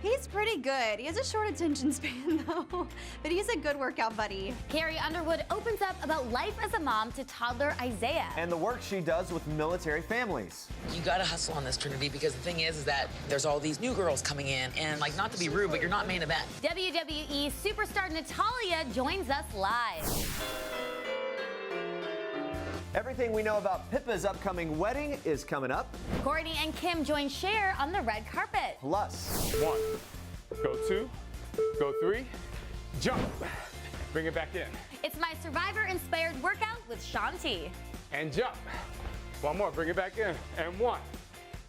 He's pretty good. He has a short attention span, though, but he's a good workout buddy. Carrie Underwood opens up about life as a mom to toddler Isaiah. And the work she does with military families. You gotta hustle on this, Trinity, because the thing is that there's all these new girls coming in, and like, not to be rude, but you're not main event. WWE superstar Natalia joins us live. Everything we know about Pippa's upcoming wedding is coming up. Kourtney and Kim join Cher on the red carpet. Plus, 1, go 2, go 3, jump. Bring it back in. It's my Survivor-inspired workout with Shanti. And jump. One more, bring it back in. And 1,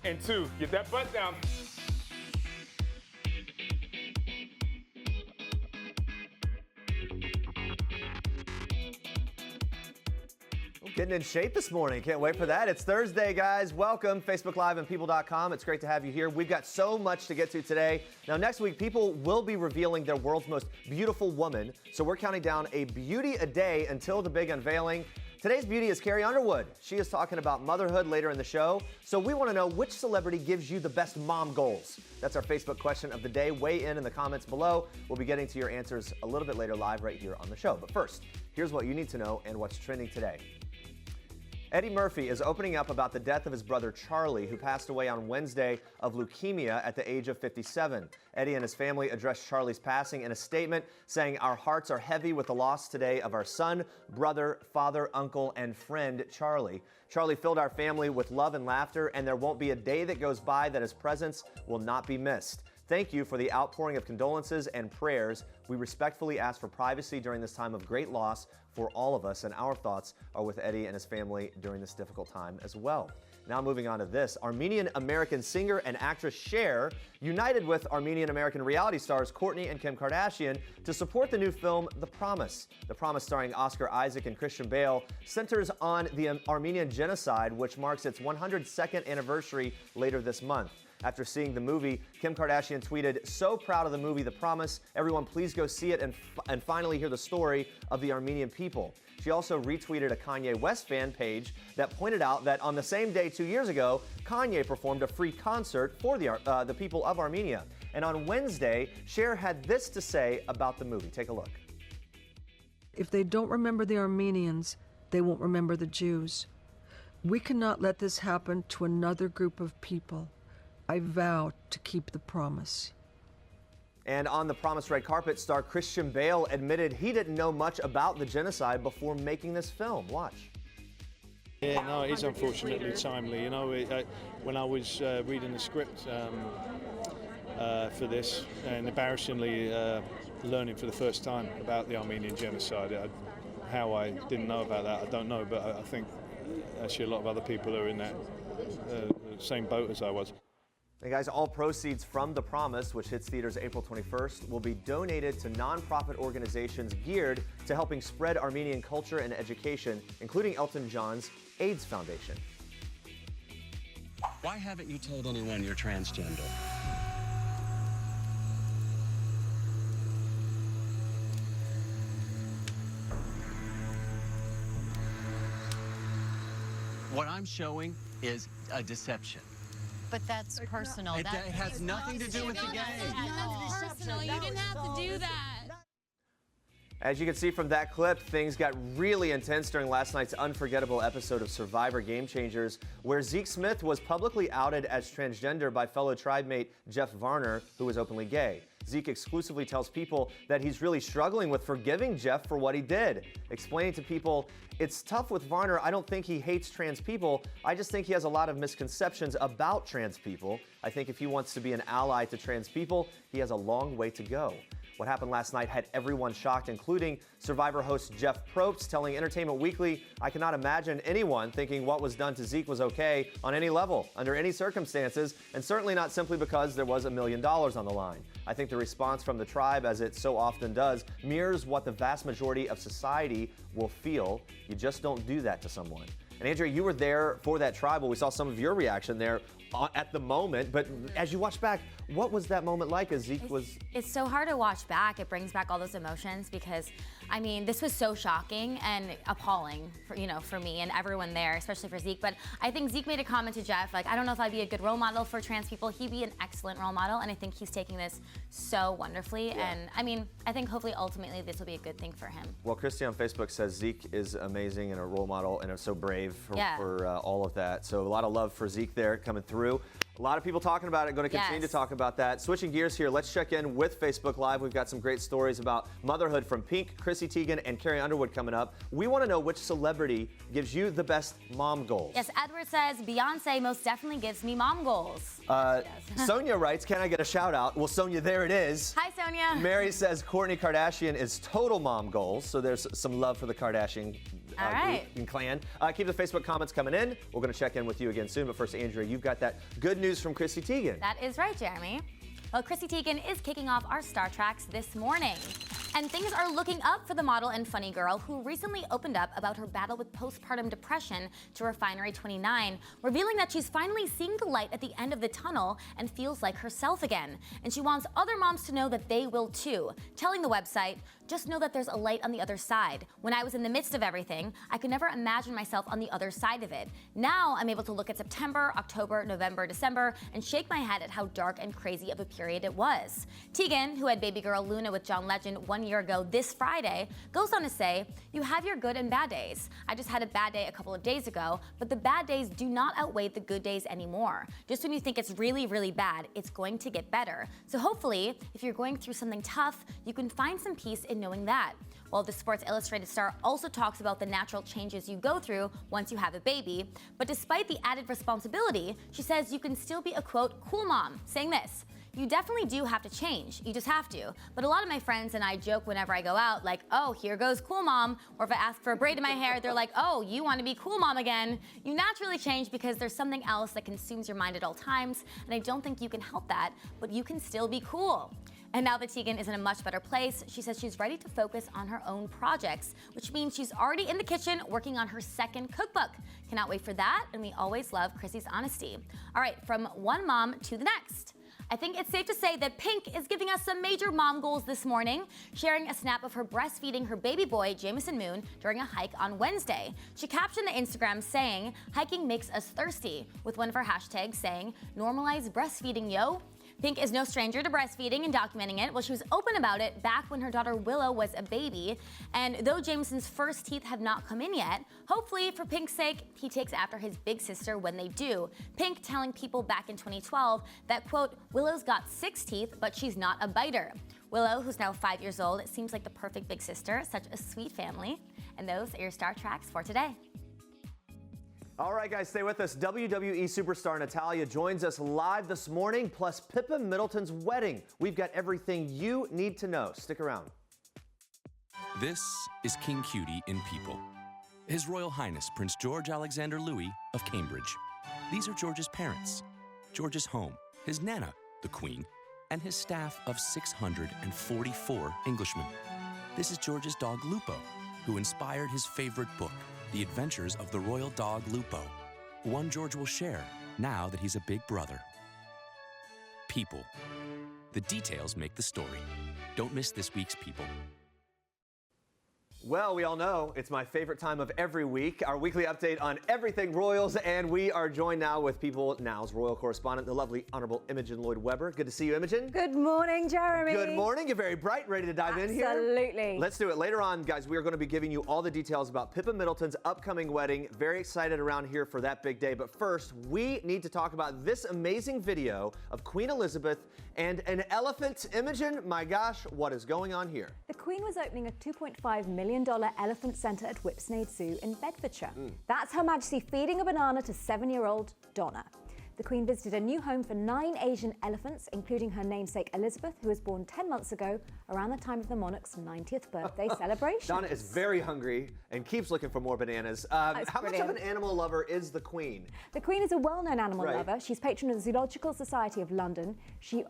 and 2, get that butt down. getting in shape this morning. Can't wait for that. It's Thursday, guys. Welcome, Facebook Live and People.com. It's great to have you here. We've got so much to get to today. Now, next week, People will be revealing their world's most beautiful woman. So we're counting down a beauty a day until the big unveiling. Today's beauty is Carrie Underwood. She is talking about motherhood later in the show. So we want to know which celebrity gives you the best mom goals. That's our Facebook question of the day. Weigh in the comments below. We'll be getting to your answers a little bit later live right here on the show. But first, here's what you need to know and what's trending today. Eddie Murphy is opening up about the death of his brother Charlie, who passed away on Wednesday of leukemia at the age of 57. Eddie and his family addressed Charlie's passing in a statement, saying, "Our hearts are heavy with the loss today of our son, brother, father, uncle, and friend, Charlie. Charlie filled our family with love and laughter, and there won't be a day that goes by that his presence will not be missed. Thank you for the outpouring of condolences and prayers. We respectfully ask for privacy during this time of great loss for all of us, and our thoughts are with Eddie and his family during this difficult time as well." Now moving on to this, Armenian-American singer and actress Cher united with Armenian-American reality stars Kourtney and Kim Kardashian to support the new film, The Promise. The Promise, starring Oscar Isaac and Christian Bale, centers on the Armenian genocide, which marks its 102nd anniversary later this month. After seeing the movie, Kim Kardashian tweeted, "So proud of the movie The Promise. Everyone please go see it and finally hear the story of the Armenian people." She also retweeted a Kanye West fan page that pointed out that on the same day 2 years ago, Kanye performed a free concert for the people of Armenia. And on Wednesday, Cher had this to say about the movie. Take a look. If they don't remember the Armenians, they won't remember the Jews. We cannot let this happen to another group of people. I vow to keep the promise. And on the Promise red carpet, star Christian Bale admitted he didn't know much about the genocide before making this film. Watch. Yeah, no, it is unfortunately timely. You know, when I was reading the script for this, and embarrassingly learning for the first time about the Armenian genocide, how I didn't know about that, I don't know, but I think actually a lot of other people are in that same boat as I was. Hey guys, all proceeds from The Promise, which hits theaters April 21st, will be donated to nonprofit organizations geared to helping spread Armenian culture and education, including Elton John's AIDS Foundation. Why haven't you told anyone you're transgender? What I'm showing is a deception. But that's personal. It has nothing to do with the game. That's personal. You didn't have to do that. As you can see from that clip, things got really intense during last night's unforgettable episode of Survivor Game Changers, where Zeke Smith was publicly outed as transgender by fellow tribe mate Jeff Varner, who was openly gay. Zeke exclusively tells People that he's really struggling with forgiving Jeff for what he did, explaining to People, "It's tough with Varner. I don't think he hates trans people. I just think he has a lot of misconceptions about trans people. I think if he wants to be an ally to trans people, he has a long way to go." What happened last night had everyone shocked, including Survivor host Jeff Probst telling Entertainment Weekly, "I cannot imagine anyone thinking what was done to Zeke was okay on any level, under any circumstances, and certainly not simply because there was $1 million on the line. I think the response from the tribe, as it so often does, mirrors what the vast majority of society will feel. You just don't do that to someone." And Andrea, you were there for that tribal. We saw some of your reaction there. at the moment, but as you watch back, what was that moment like as Zeke was? It's so hard to watch back. It brings back all those emotions because, I mean, this was so shocking and appalling for me and everyone there, especially for Zeke. But I think Zeke made a comment to Jeff, like, I don't know if I'd be a good role model for trans people. He'd be an excellent role model, and I think he's taking this so wonderfully. Yeah. And I mean, I think hopefully ultimately this will be a good thing for him. Well, Christy on Facebook says Zeke is amazing and a role model and so brave for all of that. So a lot of love for Zeke there coming through. A lot of people talking about it, going to continue to talk about that. Switching gears here, let's check in with Facebook Live. We've got some great stories about motherhood from Pink, Chrissy Teigen, and Carrie Underwood coming up. We want to know which celebrity gives you the best mom goals. Yes, Edward says, Beyonce most definitely gives me mom goals. Sonia writes, can I get a shout out? Well, Sonia, there it is. Hi, Sonia. Mary says Kourtney Kardashian is total mom goals, so there's some love for the Kardashian group and clan. Keep the Facebook comments coming in. We're going to check in with you again soon, but first, Andrea, you've got that good news from Chrissy Teigen. That is right, Jeremy. Well, Chrissy Teigen is kicking off our Star Treks this morning. And things are looking up for the model and funny girl who recently opened up about her battle with postpartum depression to Refinery 29, revealing that she's finally seeing the light at the end of the tunnel and feels like herself again. And she wants other moms to know that they will too, telling the website, just know that there's a light on the other side. When I was in the midst of everything, I could never imagine myself on the other side of it. Now I'm able to look at September, October, November, December, and shake my head at how dark and crazy of a period it was. Teigen, who had baby girl Luna with John Legend 1 year ago this Friday, goes on to say, you have your good and bad days. I just had a bad day a couple of days ago, but the bad days do not outweigh the good days anymore. Just when you think it's really, really bad, it's going to get better. So hopefully, if you're going through something tough, you can find some peace in knowing that. Well, the Sports Illustrated star also talks about the natural changes you go through once you have a baby. But despite the added responsibility, she says you can still be a, quote, cool mom, saying this, you definitely do have to change. You just have to. But a lot of my friends and I joke whenever I go out, like, oh, here goes cool mom. Or if I ask for a braid in my hair, they're like, oh, you want to be cool mom again. You naturally change because there's something else that consumes your mind at all times. And I don't think you can help that, but you can still be cool. And now that Teigen is in a much better place, she says she's ready to focus on her own projects, which means she's already in the kitchen working on her second cookbook. Cannot wait for that, and we always love Chrissy's honesty. All right, from one mom to the next. I think it's safe to say that Pink is giving us some major mom goals this morning, sharing a snap of her breastfeeding her baby boy, Jameson Moon, during a hike on Wednesday. She captioned the Instagram saying, hiking makes us thirsty, with one of her hashtags saying, normalize breastfeeding, yo. Pink is no stranger to breastfeeding and documenting it. Well, she was open about it back when her daughter Willow was a baby. And though Jameson's first teeth have not come in yet, hopefully for Pink's sake, he takes after his big sister when they do. Pink telling People back in 2012 that, quote, Willow's got 6 teeth, but she's not a biter. Willow, who's now 5 years old, seems like the perfect big sister, such a sweet family. And those are your Star Treks for today. All right, guys, stay with us. WWE superstar Natalia joins us live this morning, plus Pippa Middleton's wedding. We've got everything you need to know. Stick around. This is King Cutie in People. His Royal Highness Prince George Alexander Louis of Cambridge. These are George's parents, George's home, his Nana, the Queen, and his staff of 644 Englishmen. This is George's dog Lupo, who inspired his favorite book, The Adventures of the Royal Dog Lupo, one George will share now that he's a big brother. People. The details make the story. Don't miss this week's People. Well, we all know it's my favorite time of every week, our weekly update on everything Royals, and we are joined now with People Now's Royal correspondent, the lovely, honorable Imogen Lloyd-Webber. Good to see you, Imogen. Good morning, Jeremy. Good morning. You're very bright, ready to dive in here. Absolutely. Let's do it. Later on, guys, we are going to be giving you all the details about Pippa Middleton's upcoming wedding. Very excited around here for that big day. But first, we need to talk about this amazing video of Queen Elizabeth and an elephant. Imogen, my gosh, what is going on here? The Queen was opening a $2.5 million elephant centre at Whipsnade Zoo in Bedfordshire. That's Her Majesty feeding a banana to 7-year-old Donna. The Queen visited a new home for 9 Asian elephants, including her namesake Elizabeth, who was born 10 months ago, around the time of the monarch's 90th birthday celebration. Donna is very hungry and keeps looking for more bananas. How much of an animal lover is the Queen? The Queen is a well-known animal lover. She's patron of the Zoological Society of London. She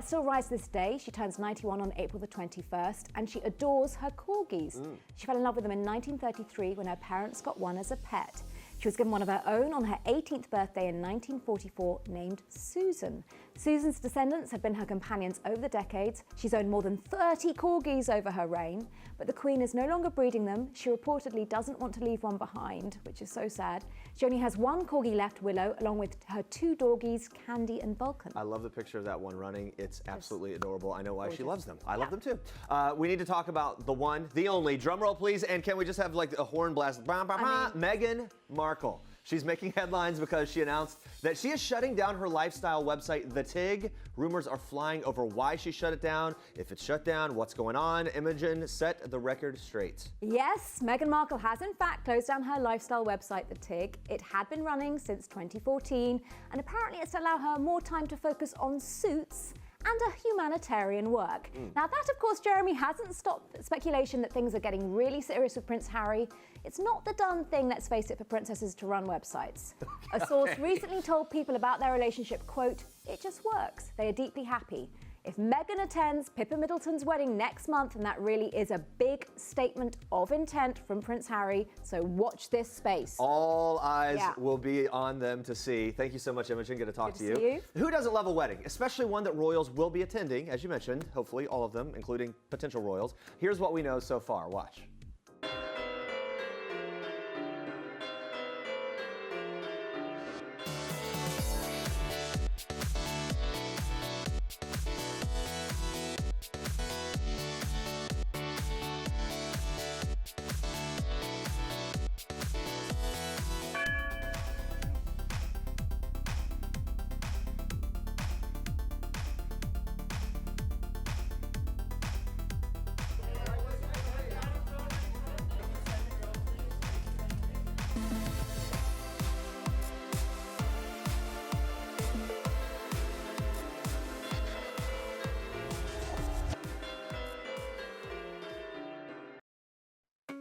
still rides this day. She turns 91 on April the 21st, and she adores her corgis. She fell in love with them in 1933 when her parents got one as a pet. She was given one of her own on her 18th birthday in 1944, named Susan. Susan's descendants have been her companions over the decades. She's owned more than 30 corgis over her reign, but the Queen is no longer breeding them. She reportedly doesn't want to leave one behind, which is so sad. She only has one corgi left, Willow, along with her two doggies, Candy and Vulcan. I love the picture of that one running. It's absolutely adorable. I know why she loves them. I love them too. We need to talk about the one, the only. Drum roll, please. And can we just have like a horn blast? Meghan Markle. She's making headlines because she announced that she is shutting down her lifestyle website, The Tig. Rumors are flying over why she shut it down. If it's shut down, what's going on? Imogen, set the record straight. Yes, Meghan Markle has in fact closed down her lifestyle website, The Tig. It had been running since 2014, and apparently it's to allow her more time to focus on Suits and a humanitarian work. Now that, of course, Jeremy, hasn't stopped speculation that things are getting really serious with Prince Harry. It's not the done thing, let's face it, for princesses to run websites. A source recently told People about their relationship, quote, "It just works. They are deeply happy. If Meghan attends Pippa Middleton's wedding next month, and that really is a big statement of intent from Prince Harry, so watch this space." All eyes will be on them to see. Thank you so much, Imogen. Good to talk to you. See you. Who doesn't love a wedding, especially one that royals will be attending, as you mentioned, hopefully all of them, including potential royals. Here's what we know so far. Watch.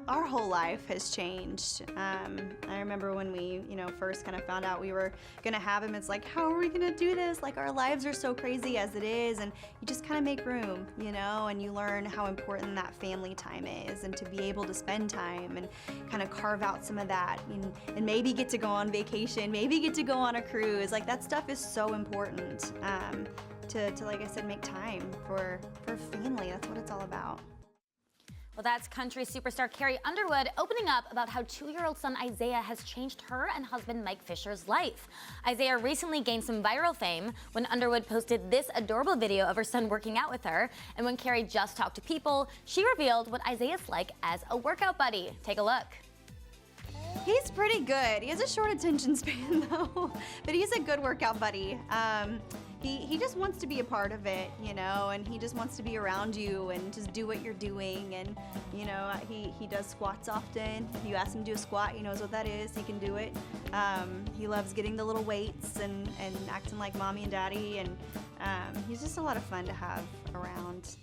Our whole life has changed. I remember when we, first kind of found out we were gonna have him, it's like, how are we gonna do this? Like, our lives are so crazy as it is, and you just kind of make room, and you learn how important that family time is, and to be able to spend time and kind of carve out some of that, and maybe get to go on vacation, maybe get to go on a cruise. Like, that stuff is so important to like I said, make time for family. That's what it's all about. Well, that's country superstar Carrie Underwood opening up about how 2-year-old son Isaiah has changed her and husband Mike Fisher's life. Isaiah recently gained some viral fame when Underwood posted this adorable video of her son working out with her. And when Carrie just talked to People, she revealed what Isaiah's like as a workout buddy. Take a look. He's pretty good. He has a short attention span though, but he's a good workout buddy. He just wants to be a part of it, and he just wants to be around you and just do what you're doing. And, he does squats often. If you ask him to do a squat, he knows what that is. He can do it. He loves getting the little weights and acting like mommy and daddy. And he's just a lot of fun to have around.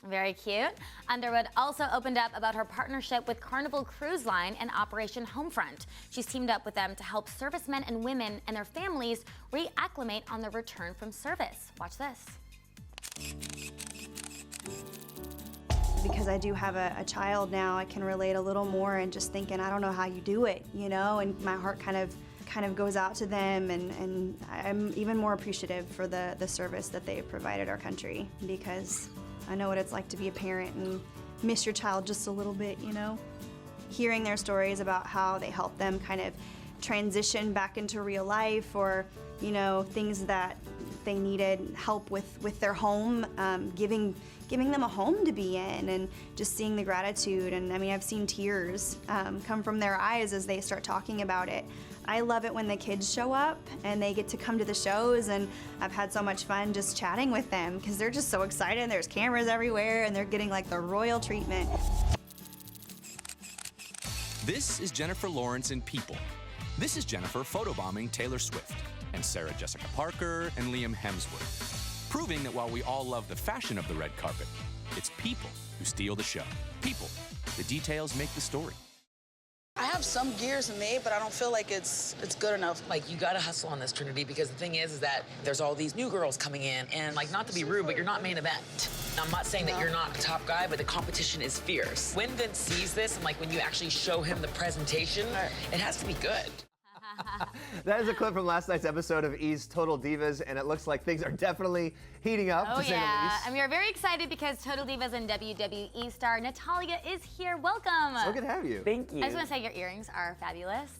Very cute. Underwood also opened up about her partnership with Carnival Cruise Line and Operation Homefront. She's teamed up with them to help servicemen and women and their families reacclimate on their return from service. Watch this. Because I do have a child now, I can relate a little more, and just thinking, I don't know how you do it, and my heart kind of goes out to them, and I'm even more appreciative for the service that they've provided our country, because I know what it's like to be a parent and miss your child just a little bit, Hearing their stories about how they help them kind of transition back into real life, or, things that they needed help with their home, giving them a home to be in, and just seeing the gratitude. And I mean, I've seen tears come from their eyes as they start talking about it. I love it when the kids show up and they get to come to the shows, and I've had so much fun just chatting with them because they're just so excited. There's cameras everywhere and they're getting like the royal treatment. This is Jennifer Lawrence in People. This is Jennifer photobombing Taylor Swift and Sarah Jessica Parker and Liam Hemsworth, proving that while we all love the fashion of the red carpet, it's people who steal the show. People. The details make the story. I have some gears in me, but I don't feel like it's good enough. Like, you gotta hustle on this, Trinity, because the thing is that there's all these new girls coming in, and like, not to be rude, but you're not main event. I'm not saying that you're not a top guy, but the competition is fierce. When Vince sees this, and like when you actually show him the presentation, it has to be good. That is a clip from last night's episode of E's Total Divas, and it looks like things are definitely heating up, to say the least. And we are very excited because Total Divas and WWE star Natalya is here. Welcome. So good to have you. Thank you. I just want to say your earrings are fabulous.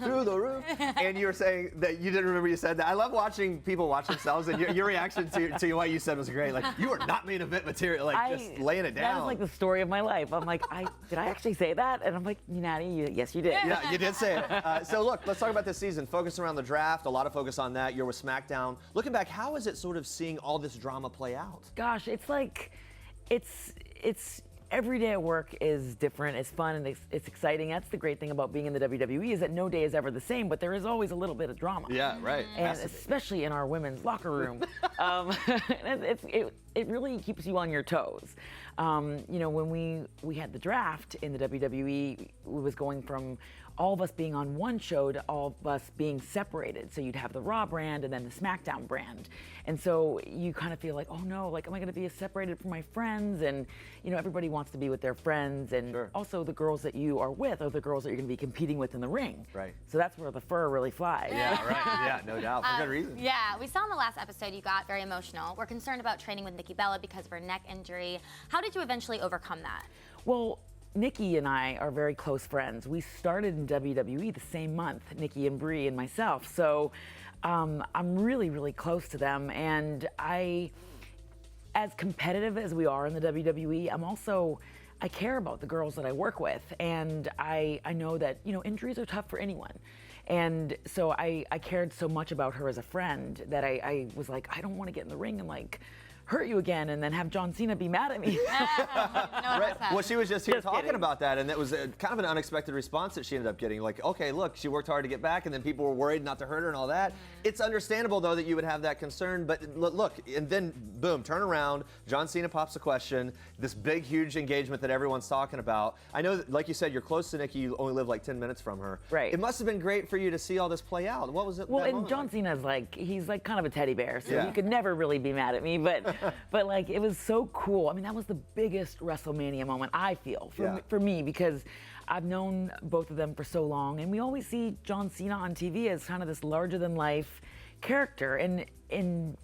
Through the roof. And you were saying that you didn't remember you said that. I love watching people watch themselves, and your reaction to what you said was great. Like, you are not main event material, like just laying it down. That was like the story of my life. I'm like, did I actually say that? And I'm like, Natty, yes, you did. Yeah, you did say it. So look, let's talk about this season. Focus around the draft, a lot of focus on that. You're with SmackDown. Looking back, how is it sort of seeing all this drama play out? Gosh, it's like, it's every day at work is different. It's fun and it's exciting. That's the great thing about being in the WWE is that no day is ever the same, but there is always a little bit of drama. Yeah, right. And especially in our women's locker room. It really keeps you on your toes. When we had the draft in the WWE, it was going from all of us being on one show to all of us being separated. So you'd have the Raw brand and then the SmackDown brand. And so you kind of feel like, oh no, like, am I gonna be separated from my friends? And everybody wants to be with their friends. And also the girls that you are with are the girls that you're gonna be competing with in the ring. Right. So that's where the fur really flies. Yeah, right. Yeah, no doubt. For good reason. Yeah, we saw in the last episode you got very emotional. We're concerned about training with Nikki Bella because of her neck injury. How did you eventually overcome that? Well, Nikki and I are very close friends. We started in WWE the same month, Nikki and Brie and myself. So I'm really, really close to them. And as competitive as we are in the WWE, I care about the girls that I work with. And I know that, injuries are tough for anyone. And so I cared so much about her as a friend that I was like, I don't want to get in the ring and hurt you again and then have John Cena be mad at me. Right. Well, she was just here talking about that, and it was kind of an unexpected response that she ended up getting. Like, okay, look, she worked hard to get back, and then people were worried not to hurt her and all that. It's understandable, though, that you would have that concern, but look, and then, boom, turn around, John Cena pops a question, this big, huge engagement that everyone's talking about. I know, that, like you said, you're close to Nikki, you only live like 10 minutes from her. Right. It must have been great for you to see all this play out. What was it? Well, and John Cena's he's kind of a teddy bear, so you could never really be mad at me, but it was so cool. I mean, that was the biggest WrestleMania moment, I feel, for me, because I've known both of them for so long, and we always see John Cena on TV as kind of this larger-than-life character, and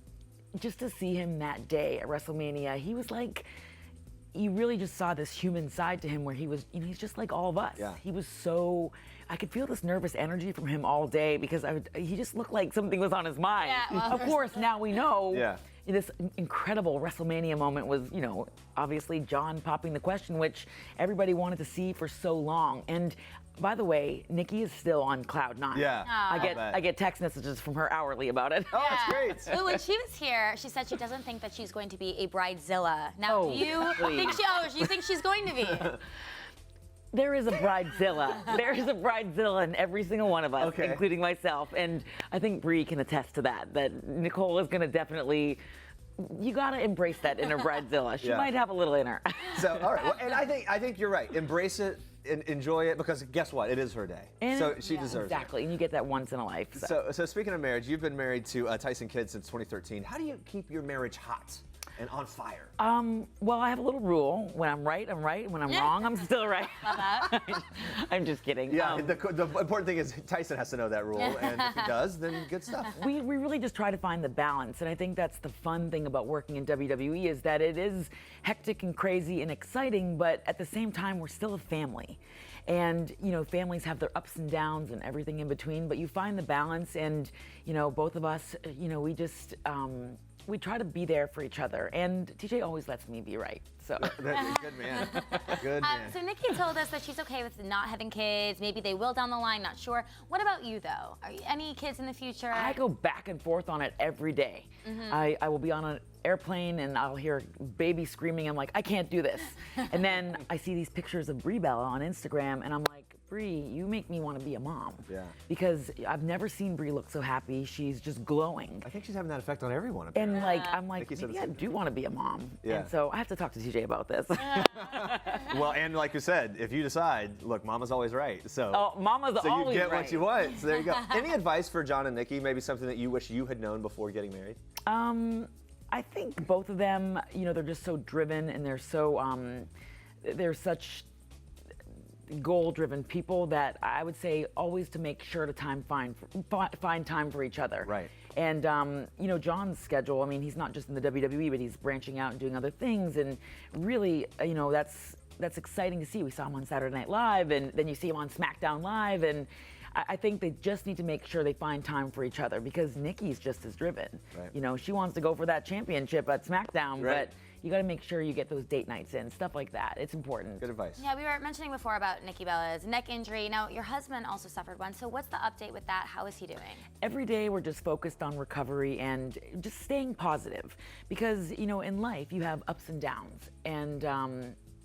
just to see him that day at WrestleMania, he was like, you really just saw this human side to him where he was, he's just like all of us. Yeah. He was so, I could feel this nervous energy from him all day because he just looked like something was on his mind. Yeah, well, of course, now we know this incredible WrestleMania moment was, obviously John popping the question, which everybody wanted to see for so long. And by the way, Nikki is still on cloud 9. Yeah. I get text messages from her hourly about it. Oh, that's great. Ooh, when she was here, she said she doesn't think that she's going to be a bridezilla. Now, do you think she's going to be? There is a bridezilla. There is a bridezilla in every single one of us, including myself. And I think Brie can attest to that Nicole is going to definitely, you got to embrace that inner bridezilla. She might have a little in her. So, all right. Well, and I think you're right. Embrace it. Enjoy it, because guess what? It is her day. And so she deserves it. Exactly, and you get that once in a life. So speaking of marriage, you've been married to Tyson Kidd since 2013. How do you keep your marriage hot and on fire? Well, I have a little rule. When I'm right, I'm right. When I'm wrong, I'm still right. I'm just kidding. Yeah, the important thing is Tyson has to know that rule, and if he does, then good stuff. We really just try to find the balance, and I think that's the fun thing about working in WWE is that it is hectic and crazy and exciting, but at the same time, we're still a family. And, families have their ups and downs and everything in between, but you find the balance, and, both of us, we just, we try to be there for each other, and TJ always lets me be right. So good man. Good man. So Nikki told us that she's okay with not having kids. Maybe they will down the line. Not sure. What about you, though? Are you, any kids in the future? I go back and forth on it every day. I will be on an airplane and I'll hear baby screaming. I'm like, I can't do this. And then I see these pictures of Brie Bella on Instagram, and I'm like, Brie, you make me want to be a mom. Yeah. Because I've never seen Brie look so happy. She's just glowing. I think she's having that effect on everyone. Apparently. And I'm like, maybe I do want to be a mom. Yeah. And so I have to talk to TJ about this. Well, and like you said, if you decide, look, Mama's always right. So Mama's always right. So you get what you want. So there you go. Any advice for John and Nikki? Maybe something that you wish you had known before getting married? I think both of them, they're just so driven, and they're so, they're such goal-driven people that I would say always to make sure to find time for each other. Right. And you know, John's schedule, I mean, he's not just in the WWE, but he's branching out and doing other things, and really, you know, that's exciting to see. We saw him on Saturday Night Live, and then you see him on SmackDown Live, and I think they just need to make sure they find time for each other, because Nikki's just as driven. Right. You know, she wants to go for that championship at SmackDown, Right. but you got to make sure you get those date nights in, stuff like that. It's important. Good advice. Yeah, we were mentioning before about Nikki Bella's neck injury. Now, your husband also suffered one, so what's the update with that? How is he doing? Every day we're just focused on recovery and just staying positive, because, you know, in life you have ups and downs, and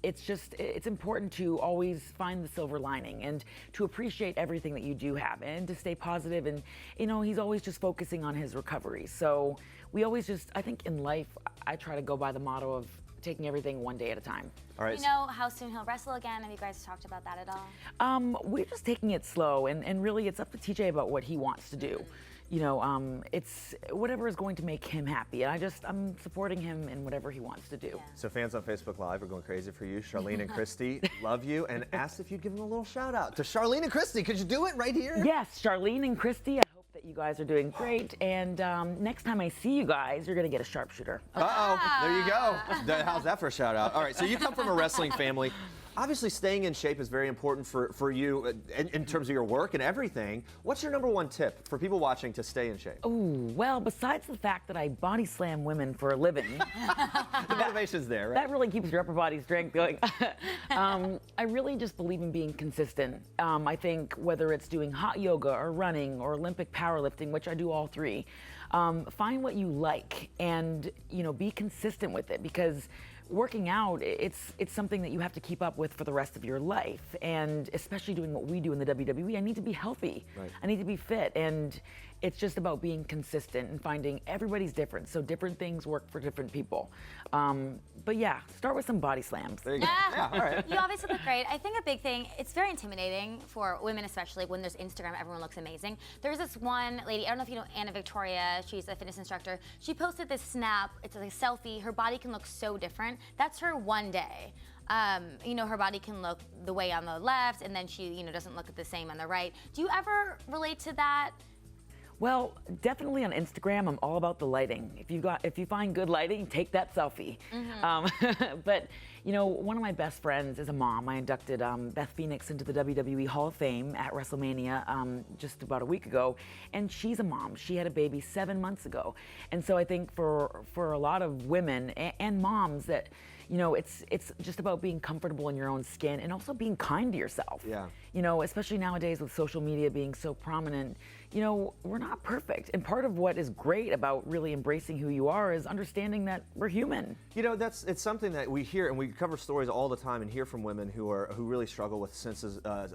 it's important to always find the silver lining and to appreciate everything that you do have and to stay positive. And, you know, he's always just focusing on his recovery. So we always just, I think in life, I try to go by the motto of taking everything one day at a time. All right. Do you know how soon he'll wrestle again? Have you guys talked about that at all? We're just taking it slow, and really it's up to TJ about what he wants to do. You know, it's whatever is going to make him happy. And I'm supporting him in whatever he wants to do. Yeah. So fans on Facebook Live are going crazy for you. Charlene and Christy love you and asked if you'd give them a little shout out. To Charlene and Christy, could you do it right here? Yes, Charlene and Christy, I hope that you guys are doing great. And next time I see you guys, you're going to get a sharpshooter. Uh-oh, there you go. How's that for a shout out? All right, so you come from a wrestling family. Obviously, staying in shape is very important for you in terms of your work and everything. What's your number one tip for people watching to stay in shape? Oh, well, besides the fact that I body slam women for a living. The motivation's there, right? That really keeps your upper body strength going. I really just believe in being consistent. I think whether it's doing hot yoga or running or Olympic powerlifting, which I do all three, find what you like and, you know, be consistent with it, because working out, it's something that you have to keep up with for the rest of your life. And especially doing what we do in the WWE, I need to be healthy. Right. I need to be fit. And it's just about being consistent and finding everybody's different. So different things work for different people. But yeah, start with some body slams. There you go. Yeah, all right. You obviously look great. I think a big thing, it's very intimidating for women, especially when there's Instagram, everyone looks amazing. There's this one lady, I don't know if you know Anna Victoria, she's a fitness instructor. She posted this snap, it's like a selfie, her body can look so different. That's her one day. You know, her body can look the way on the left, and then she, you know, doesn't look the same on the right. Do you ever relate to that? Well, definitely on Instagram, I'm all about the lighting. If you find good lighting, take that selfie. Mm-hmm. But you know, one of my best friends is a mom. I inducted Beth Phoenix into the WWE Hall of Fame at WrestleMania just about a week ago, and she's a mom. She had a baby 7 months ago, and so I think for a lot of women and moms that, you know, it's just about being comfortable in your own skin and also being kind to yourself. Yeah. You know, especially nowadays with social media being so prominent, you know, we're not perfect. And part of what is great about really embracing who you are is understanding that we're human. You know, it's something that we hear, and we cover stories all the time and hear from women who really struggle with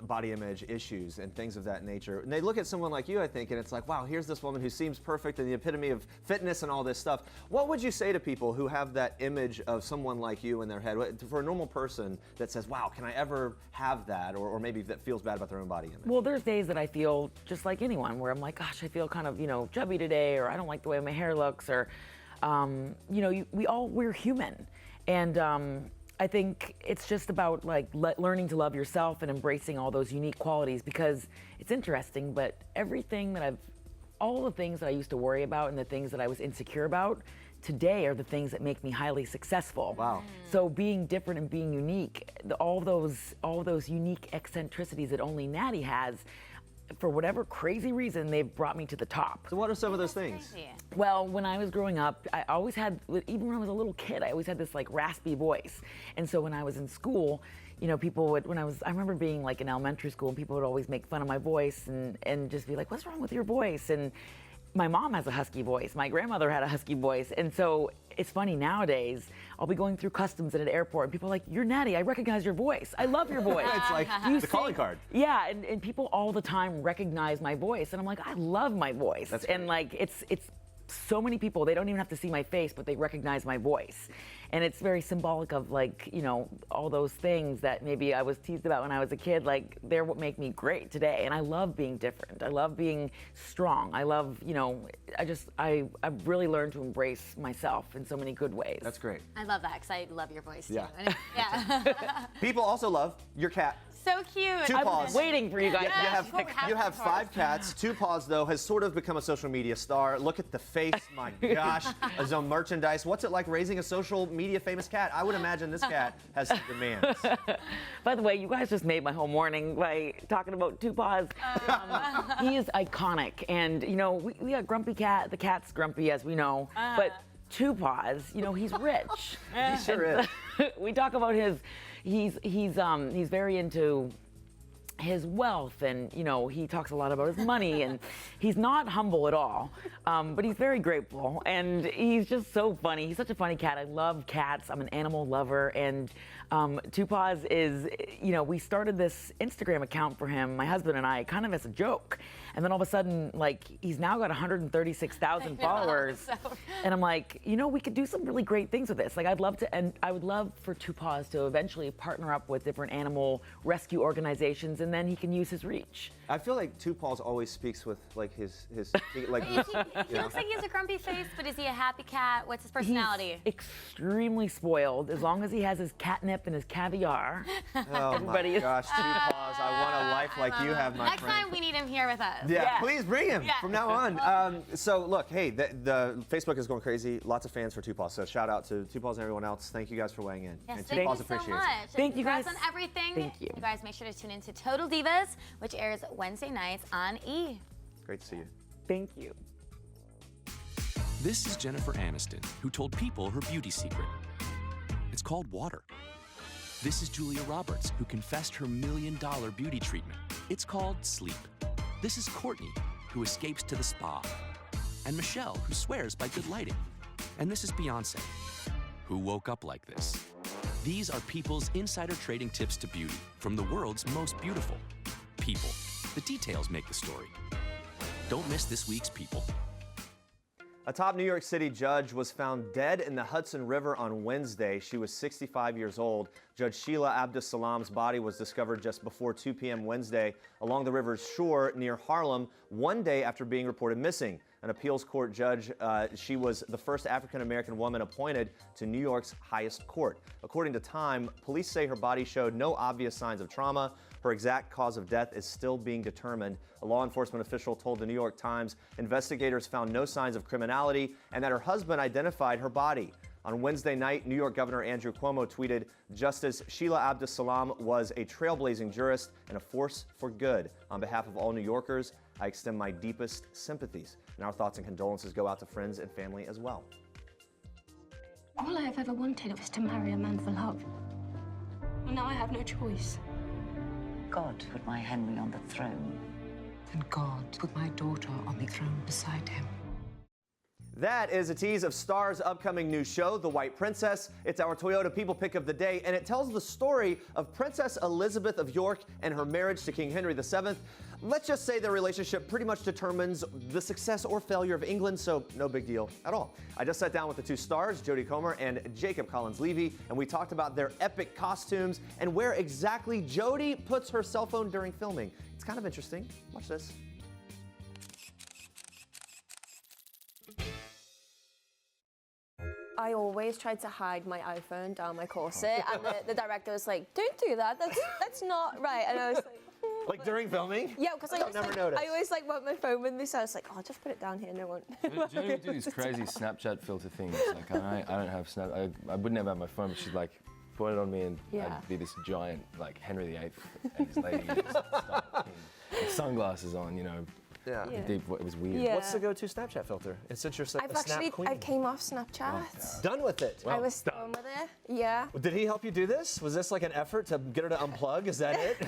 body image issues and things of that nature. And they look at someone like you, I think, and it's like, wow, here's this woman who seems perfect and the epitome of fitness and all this stuff. What would you say to people who have that image of someone like you in their head? For a normal person that says, wow, can I ever have that? Or maybe that feels bad about their own body image. Well, there's days that I feel just like anyone, where I'm like, gosh, I feel kind of, you know, chubby today, or I don't like the way my hair looks, or, you know, we're human. And I think it's just about like learning to love yourself and embracing all those unique qualities, because it's interesting, but all the things that I used to worry about and the things that I was insecure about today are the things that make me highly successful. Wow. So being different and being unique, all those unique eccentricities that only Natty has, for whatever crazy reason, they've brought me to the top. So what are some of those things? Crazy. Well, when I was growing up, I always had, even when I was a little kid, I always had this like raspy voice. And so when I was in school, you know, people would, I remember being like in elementary school, and people would always make fun of my voice and just be like, what's wrong with your voice? And my mom has a husky voice. My grandmother had a husky voice. And so it's funny nowadays, I'll be going through customs at an airport and people are like, you're Natty, I recognize your voice. I love your voice. It's like the calling card. Yeah, and people all the time recognize my voice. And I'm like, I love my voice. That's and like, it's so many people, they don't even have to see my face, but they recognize my voice. And it's very symbolic of like, you know, all those things that maybe I was teased about when I was a kid, like they're what make me great today. And I love being different. I love being strong. I love, you know, I've really learned to embrace myself in so many good ways. That's great. I love that, because I love your voice too. Yeah. Yeah. People also love your cat. so cute. Two Paws. Waiting for you guys. You have 5 cats. Two Paws, though, has sort of become a social media star. Look at the face. My gosh. His own merchandise. What's it like raising a social media famous cat? I would imagine this cat has some demands. By the way, you guys just made my whole morning by talking about Two Paws. He is iconic. And, you know, we got Grumpy Cat. The cat's grumpy, as we know. But Two Paws, you know, he's rich. He sure is. We talk about he's very into his wealth, and you know, he talks a lot about his money, and he's not humble at all, but he's very grateful, and he's just so funny. He's such a funny cat. I love cats. I'm an animal lover, and Two Paws is, you know, we started this Instagram account for him, my husband and I, kind of as a joke, and then all of a sudden, like, he's now got 136,000 followers, and I'm like, you know, we could do some really great things with this. Like, I'd love to, and I would love for Two Paws to eventually partner up with different animal rescue organizations, and then he can use his reach. I feel like Two Paws always speaks with like his like. He looks like he has a grumpy face, but is he a happy cat? What's his personality? He's extremely spoiled. As long as he has his catnip and his caviar. Oh my gosh, Two Paws! I want a life like you have, my Next friend. time we need him here with us. Yeah, please bring him from now on. So look, hey, the Facebook is going crazy. Lots of fans for Two Paws. So shout out to Two Paws and everyone else. Thank you guys for weighing in. Yes, and thank Two Paws you so appreciates much. it. Thank you guys. Congrats on everything. Thank you. You guys make sure to tune in to Total Divas, which airs Wednesday nights on E! Great to see you. Thank you. This is Jennifer Aniston, who told people her beauty secret. It's called water. This is Julia Roberts, who confessed her $1 million beauty treatment. It's called sleep. This is Kourtney, who escapes to the spa. And Michelle, who swears by good lighting. And this is Beyonce, who woke up like this. These are people's insider trading tips to beauty from the world's most beautiful people. The details make the story. Don't miss this week's People. A top New York City judge was found dead in the Hudson River on Wednesday. She was 65 years old. Judge Sheila Abdus-Salam's body was discovered just before 2 p.m. Wednesday along the river's shore near Harlem, one day after being reported missing. An appeals court judge, she was the first African-American woman appointed to New York's highest court. According to Time, police say her body showed no obvious signs of trauma. Her exact cause of death is still being determined. A law enforcement official told the New York Times investigators found no signs of criminality and that her husband identified her body. On Wednesday night, New York Governor Andrew Cuomo tweeted, Justice Sheila Abdus-Salam was a trailblazing jurist and a force for good. On behalf of all New Yorkers, I extend my deepest sympathies. And our thoughts and condolences go out to friends and family as well. All I have ever wanted was to marry a man for love. Well, now I have no choice. God put my Henry on the throne. And God put my daughter on the throne beside him. That is a tease of Star's upcoming new show, The White Princess. It's our Toyota People Pick of the Day, and it tells the story of Princess Elizabeth of York and her marriage to King Henry VII. Let's just say their relationship pretty much determines the success or failure of England, so no big deal at all. I just sat down with the two stars, Jodie Comer and Jacob Collins-Levy, and we talked about their epic costumes and where exactly Jodie puts her cell phone during filming. It's kind of interesting. Watch this. I always tried to hide my iPhone down my corset, and the director was like, "Don't do that. That's not right." And I was like, like during filming? Yeah, because I always like want my phone with me, so I was like, "Oh, I'll just put it down here. No one." Do you know we do these crazy Snapchat filter things? Like I don't have Snap. I would never have my phone, but she'd like point it on me, and I'd be this giant like Henry VIII and his lady, with sunglasses on, you know. Yeah. Deep, it was weird. Yeah. What's the go-to Snapchat filter? And since you're a Snap queen. I came off Snapchat. Done with it. I was done with it. Yeah. Did he help you do this? Was this like an effort to get her to unplug? Is that it?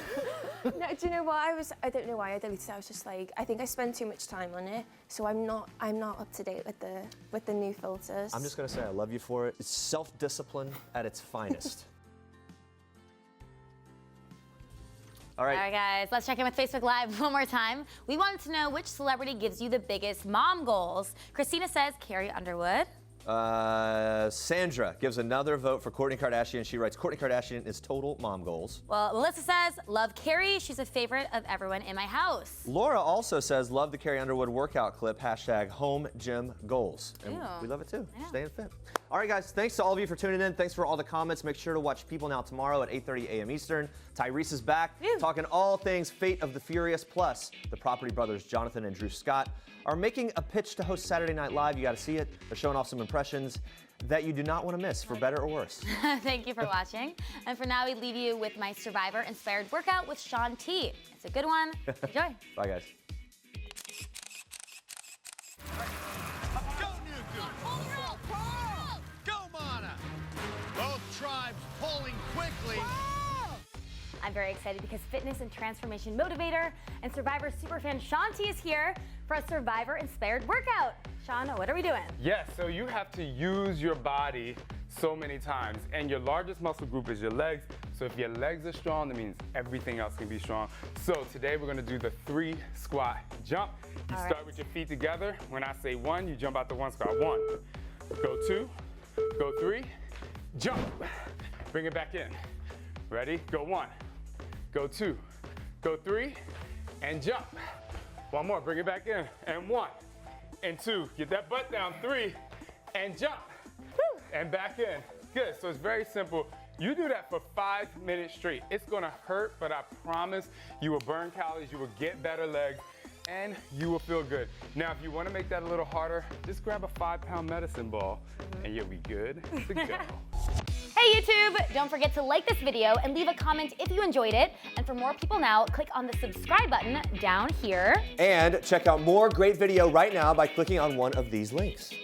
No, do you know what? I don't know why I deleted it. I was just like, I think I spend too much time on it, so I'm not up to date with the new filters. I'm just gonna say I love you for it. It's self-discipline at its finest. All right, guys, let's check in with Facebook Live one more time. We wanted to know which celebrity gives you the biggest mom goals. Christina says Carrie Underwood. Sandra gives another vote for Kourtney Kardashian. She writes, Kourtney Kardashian is total mom goals. Well, Melissa says, love Carrie. She's a favorite of everyone in my house. Laura also says, love the Carrie Underwood workout clip, #home gym goals. And we love it too, staying fit. All right, guys, thanks to all of you for tuning in. Thanks for all the comments. Make sure to watch People Now tomorrow at 8:30 a.m. Eastern. Tyrese is back, talking all things Fate of the Furious. Plus, the Property brothers, Jonathan and Drew Scott, are making a pitch to host Saturday Night Live. You got to see it. They're showing off some impressions that you do not want to miss, for better or worse. Thank you for watching. And for now, we leave you with my Survivor-inspired workout with Shaun T. It's a good one. Enjoy. Bye, guys. Both tribes pulling quickly. I'm very excited because fitness and transformation motivator and Survivor superfan Shaun T is here for a Survivor-inspired workout. Shaun, what are we doing? Yes, so you have to use your body so many times, and your largest muscle group is your legs. So if your legs are strong, that means everything else can be strong. So today we're gonna do the 3 squat jump. You start with your feet together. When I say 1, you jump out the 1 squat. 1, go 2, go 3, jump. Bring it back in. Ready? Go 1, go 2, go 3, and jump. 1 more, bring it back in, and 1, and 2. Get that butt down, 3, and jump. And back in. Good, so it's very simple. You do that for 5 minutes straight. It's gonna hurt, but I promise you will burn calories, you will get better legs, and you will feel good. Now, if you wanna make that a little harder, just grab a 5-pound medicine ball, and you'll be good to go. Hey YouTube! Don't forget to like this video and leave a comment if you enjoyed it. And for more People Now, click on the subscribe button down here. And check out more great video right now by clicking on one of these links.